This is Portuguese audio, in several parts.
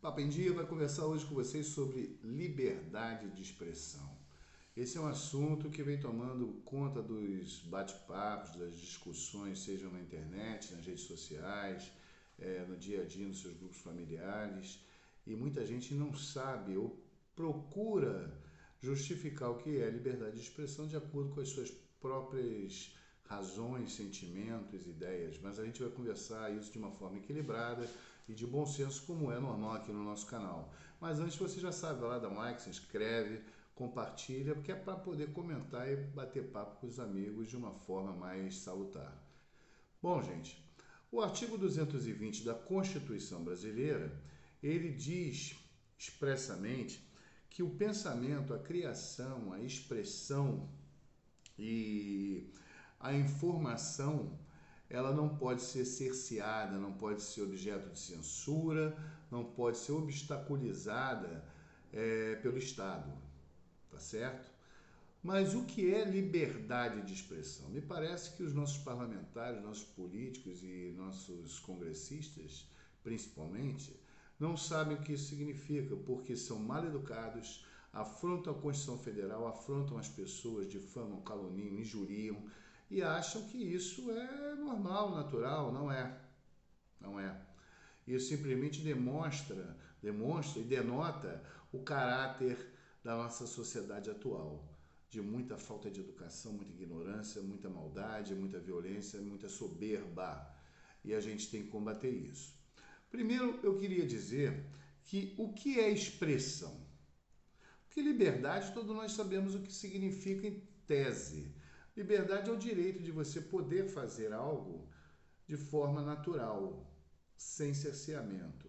Papo em Dia vai conversar hoje com vocês sobre liberdade de expressão. Esse é um assunto que vem tomando conta dos bate-papos, das discussões, sejam na internet, nas redes sociais, no dia a dia, nos seus grupos familiares. E muita gente não sabe ou procura justificar o que é liberdade de expressão de acordo com as suas próprias razões, sentimentos, ideias. Mas a gente vai conversar isso de uma forma equilibrada e de bom senso, como é normal aqui no nosso canal. Mas antes você já sabe, vai lá, dá um like, se inscreve, compartilha, porque é para poder comentar e bater papo com os amigos de uma forma mais salutar. Bom, gente, o artigo 220 da Constituição Brasileira, ele diz expressamente que o pensamento, a criação, a expressão e a informação, ela não pode ser cerceada, não pode ser objeto de censura, não pode ser obstaculizada pelo Estado, tá certo? Mas o que é liberdade de expressão? Me parece que os nossos parlamentares, nossos políticos e nossos congressistas, principalmente, não sabem o que isso significa, porque são mal educados, afrontam a Constituição Federal, afrontam as pessoas, difamam, caluniam, injuriam e acham que isso é normal, natural. Não é. Não é. Isso simplesmente demonstra e denota o caráter da nossa sociedade atual, de muita falta de educação, muita ignorância, muita maldade, muita violência, muita soberba. E a gente tem que combater isso. Primeiro, eu queria dizer que o que é expressão? Porque liberdade, todos nós sabemos o que significa em tese. Liberdade é o direito de você poder fazer algo de forma natural, sem cerceamento.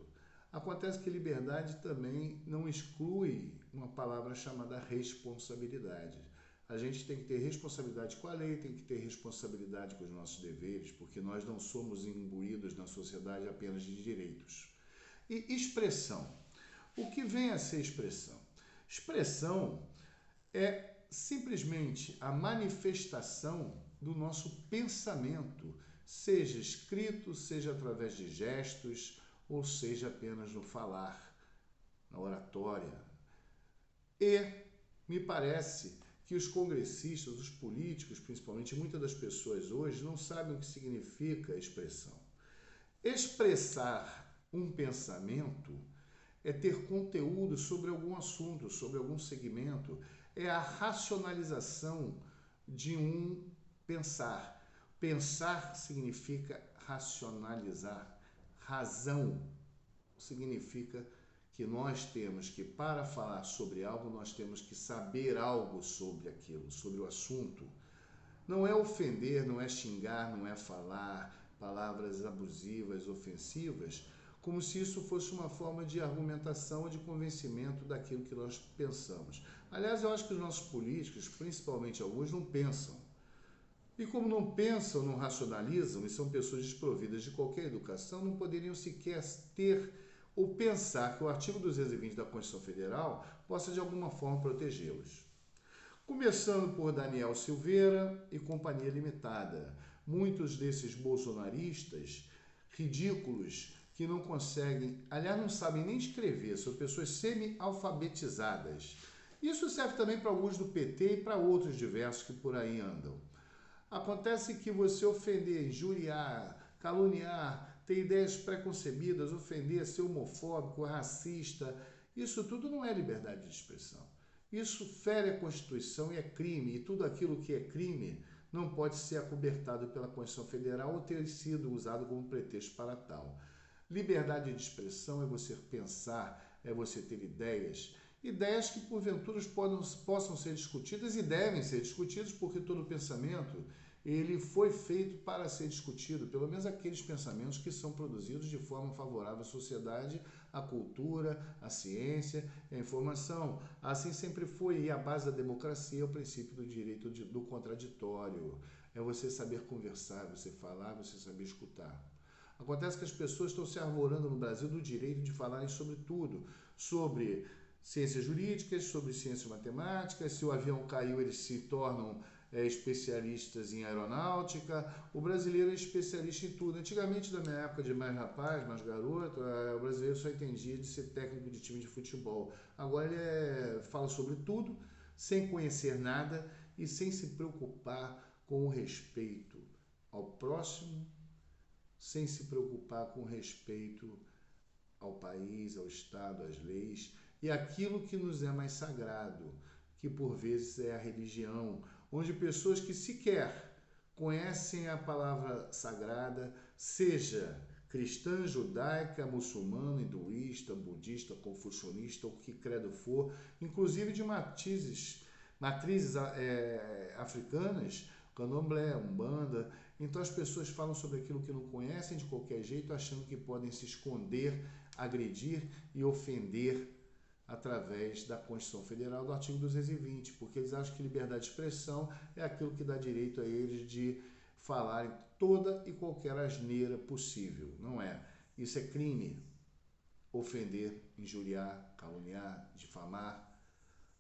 Acontece que liberdade também não exclui uma palavra chamada responsabilidade. A gente tem que ter responsabilidade com a lei, tem que ter responsabilidade com os nossos deveres, porque nós não somos imbuídos na sociedade apenas de direitos. E expressão. O que vem a ser expressão? Expressão é simplesmente a manifestação do nosso pensamento, seja escrito, seja através de gestos, ou seja apenas no falar, na oratória. E me parece que os congressistas, os políticos, principalmente muitas das pessoas hoje, não sabem o que significa expressão. Expressar um pensamento é ter conteúdo sobre algum assunto, sobre algum segmento, é a racionalização de um pensar. Pensar significa racionalizar. Razão significa que nós temos que, para falar sobre algo, nós temos que saber algo sobre aquilo, sobre o assunto. Não é ofender, não é xingar, não é falar palavras abusivas, ofensivas, como se isso fosse uma forma de argumentação ou de convencimento daquilo que nós pensamos. Aliás, eu acho que os nossos políticos, principalmente alguns, não pensam. E como não pensam, não racionalizam e são pessoas desprovidas de qualquer educação, não poderiam sequer ter ou pensar que o artigo 220 da Constituição Federal possa de alguma forma protegê-los. Começando por Daniel Silveira e Companhia Limitada. Muitos desses bolsonaristas ridículos que não conseguem, aliás, não sabem nem escrever, são pessoas semi-alfabetizadas. Isso serve também para alguns do PT e para outros diversos que por aí andam. Acontece que você ofender, injuriar, caluniar, ter ideias preconcebidas, ofender, ser homofóbico, racista, isso tudo não é liberdade de expressão. Isso fere a Constituição e é crime, e tudo aquilo que é crime não pode ser acobertado pela Constituição Federal ou ter sido usado como pretexto para tal. Liberdade de expressão é você pensar, é você ter ideias que porventura possam ser discutidas e devem ser discutidas, porque todo pensamento ele foi feito para ser discutido, pelo menos aqueles pensamentos que são produzidos de forma favorável à sociedade, à cultura, à ciência, à informação. Assim sempre foi, e a base da democracia é o princípio do direito do contraditório. É você saber conversar, você falar, você saber escutar. Acontece que as pessoas estão se arvorando no Brasil do direito de falarem sobre tudo, sobre ciências jurídicas, sobre ciências matemáticas. Se o avião caiu, eles se tornam especialistas em aeronáutica, o brasileiro é especialista em tudo. Antigamente, na minha época de mais rapaz, mais garoto, o brasileiro só entendia de ser técnico de time de futebol. Agora ele fala sobre tudo, sem conhecer nada e sem se preocupar com o respeito ao próximo, sem se preocupar com o respeito ao país, ao Estado, às leis e aquilo que nos é mais sagrado, que por vezes é a religião, onde pessoas que sequer conhecem a palavra sagrada, seja cristã, judaica, muçulmana, hinduísta, budista, confucionista, ou que credo for, inclusive de matrizes africanas, candomblé, umbanda. Então as pessoas falam sobre aquilo que não conhecem de qualquer jeito, achando que podem se esconder, agredir e ofender através da Constituição Federal do artigo 220, porque eles acham que liberdade de expressão é aquilo que dá direito a eles de falarem toda e qualquer asneira possível. Não é. Isso é crime. Ofender, injuriar, caluniar, difamar.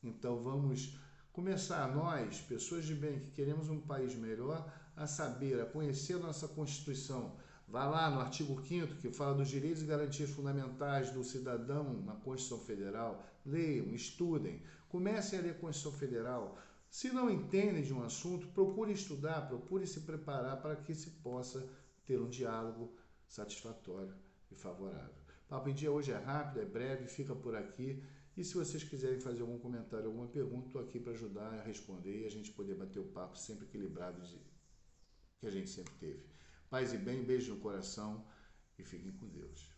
Então vamos começar nós, pessoas de bem, que queremos um país melhor, a saber, a conhecer a nossa Constituição. Vá lá no artigo 5º, que fala dos direitos e garantias fundamentais do cidadão na Constituição Federal. Leiam, estudem, comecem a ler a Constituição Federal. Se não entendem de um assunto, procure estudar, procure se preparar para que se possa ter um diálogo satisfatório e favorável. O Papo em Dia hoje é rápido, é breve, fica por aqui. E se vocês quiserem fazer algum comentário, alguma pergunta, estou aqui para ajudar a responder e a gente poder bater o papo sempre equilibrado que a gente sempre teve. Paz e bem, beijo no coração e fiquem com Deus.